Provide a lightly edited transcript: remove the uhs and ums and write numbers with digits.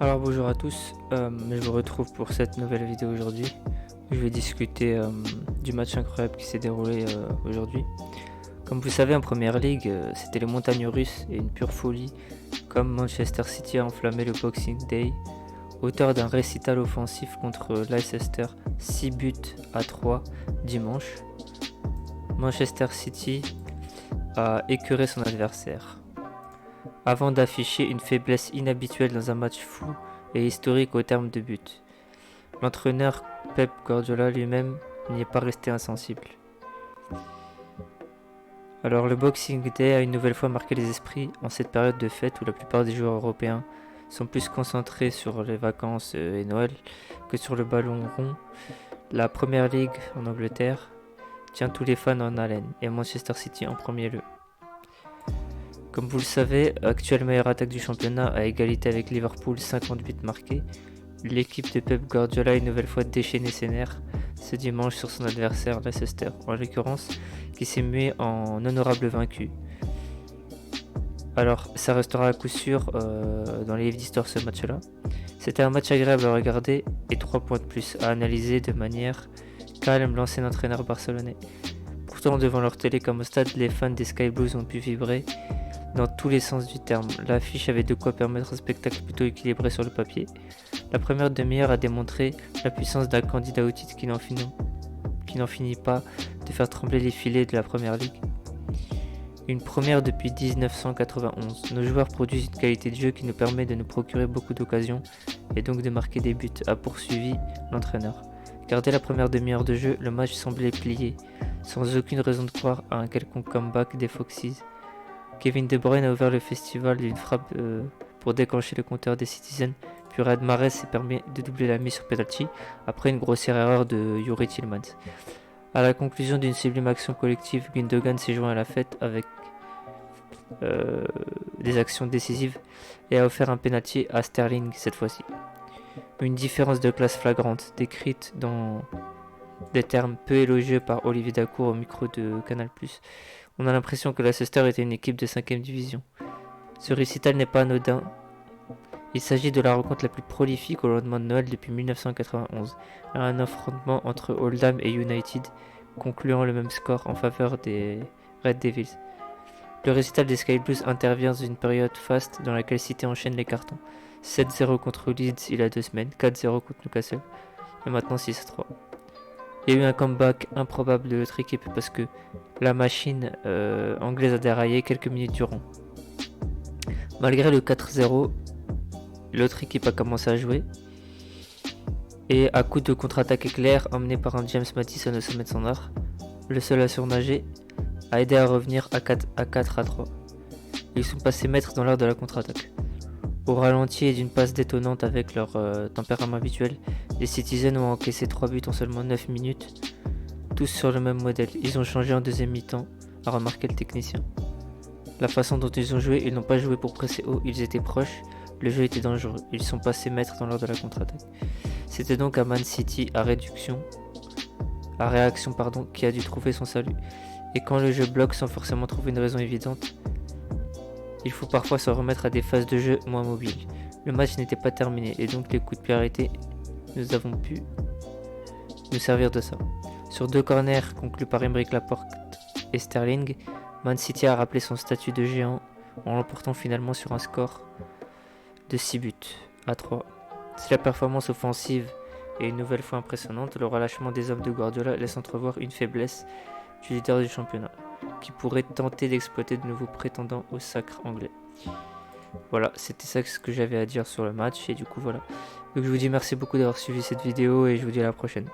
Alors bonjour à tous, je vous retrouve pour cette nouvelle vidéo aujourd'hui. Je vais discuter du match incroyable qui s'est déroulé aujourd'hui. Comme vous savez, en première ligue, c'était les montagnes russes et une pure folie, comme Manchester City a enflammé le Boxing Day, auteur d'un récital offensif contre Leicester, 6 buts à 3 dimanche. Manchester City a écœuré son adversaire, avant d'afficher une faiblesse inhabituelle dans un match fou et historique au terme de but. L'entraîneur Pep Guardiola lui-même n'y est pas resté insensible. Alors le Boxing Day a une nouvelle fois marqué les esprits en cette période de fête où la plupart des joueurs européens sont plus concentrés sur les vacances et Noël que sur le ballon rond. La Premier League en Angleterre tient tous les fans en haleine et Manchester City en premier lieu. Comme vous le savez, actuelle meilleure attaque du championnat à égalité avec Liverpool, 50 buts marqués. L'équipe de Pep Guardiola a une nouvelle fois déchaîné ses nerfs ce dimanche sur son adversaire Leicester, en l'occurrence, qui s'est mué en honorable vaincu. Alors, ça restera à coup sûr dans les livres d'histoire ce match-là. C'était un match agréable à regarder et 3 points de plus à analyser de manière calme l'ancien entraîneur barcelonais. Pourtant, devant leur télé comme au stade, les fans des Sky Blues ont pu vibrer dans tous les sens du terme. L'affiche avait de quoi permettre un spectacle plutôt équilibré sur le papier. La première demi-heure a démontré la puissance d'un candidat au titre qui n'en finit pas de faire trembler les filets de la première ligue. Une première depuis 1991. Nos joueurs produisent une qualité de jeu qui nous permet de nous procurer beaucoup d'occasions et donc de marquer des buts, a poursuivi l'entraîneur. Car dès la première demi-heure de jeu, le match semblait plié, sans aucune raison de croire à un quelconque comeback des Foxes. Kevin De Bruyne a ouvert le festival d'une frappe pour déclencher le compteur des Citizens, puis Riyad Mahrez s'est permis de doubler la mise sur penalty après une grossière erreur de Youri Tillmans. À la conclusion d'une sublime action collective, Gundogan s'est joint à la fête avec des actions décisives et a offert un penalty à Sterling cette fois-ci. Une différence de classe flagrante, décrite dans des termes peu élogieux par Olivier Dacour au micro de Canal+. On a l'impression que Leicester était une équipe de 5ème division. Ce récital n'est pas anodin. Il s'agit de la rencontre la plus prolifique au lendemain de Noël depuis 1991, un affrontement entre Oldham et United, concluant le même score en faveur des Red Devils. Le récital des Sky Blues intervient dans une période faste dans laquelle City enchaîne les cartons. 7-0 contre Leeds il y a 2 semaines, 4-0 contre Newcastle, et maintenant 6-3. Il y a eu un comeback improbable de l'autre équipe parce que la machine anglaise a déraillé quelques minutes durant. Malgré le 4-0, l'autre équipe a commencé à jouer et à coup de contre-attaque éclair emmené par un James Maddison au sommet de son art, le seul à surnager, a aidé à revenir à 4-3. Ils sont passés maîtres dans l'art de la contre-attaque. Au ralenti et d'une passe détonnante avec leur tempérament habituel, les Citizens ont encaissé 3 buts en seulement 9 minutes, tous sur le même modèle. Ils ont changé en deuxième mi-temps, a remarqué le technicien. La façon dont ils ont joué, ils n'ont pas joué pour presser haut, ils étaient proches, le jeu était dangereux, ils sont passés maîtres dans l'art de la contre-attaque. C'était donc à Man City à réaction qui a dû trouver son salut. Et quand le jeu bloque sans forcément trouver une raison évidente, il faut parfois se remettre à des phases de jeu moins mobiles. Le match n'était pas terminé et donc les coups de pied arrêtés, nous avons pu nous servir de ça. Sur 2 corners conclus par Aymeric Laporte et Sterling, Man City a rappelé son statut de géant en l'emportant finalement sur un score de 6 buts à 3. Si la performance offensive est une nouvelle fois impressionnante, le relâchement des hommes de Guardiola laisse entrevoir une faiblesse du leader du championnat, qui pourrait tenter d'exploiter de nouveaux prétendants au sacre anglais. Voilà, c'était ça ce que j'avais à dire sur le match et du coup voilà. Donc je vous dis merci beaucoup d'avoir suivi cette vidéo et je vous dis à la prochaine.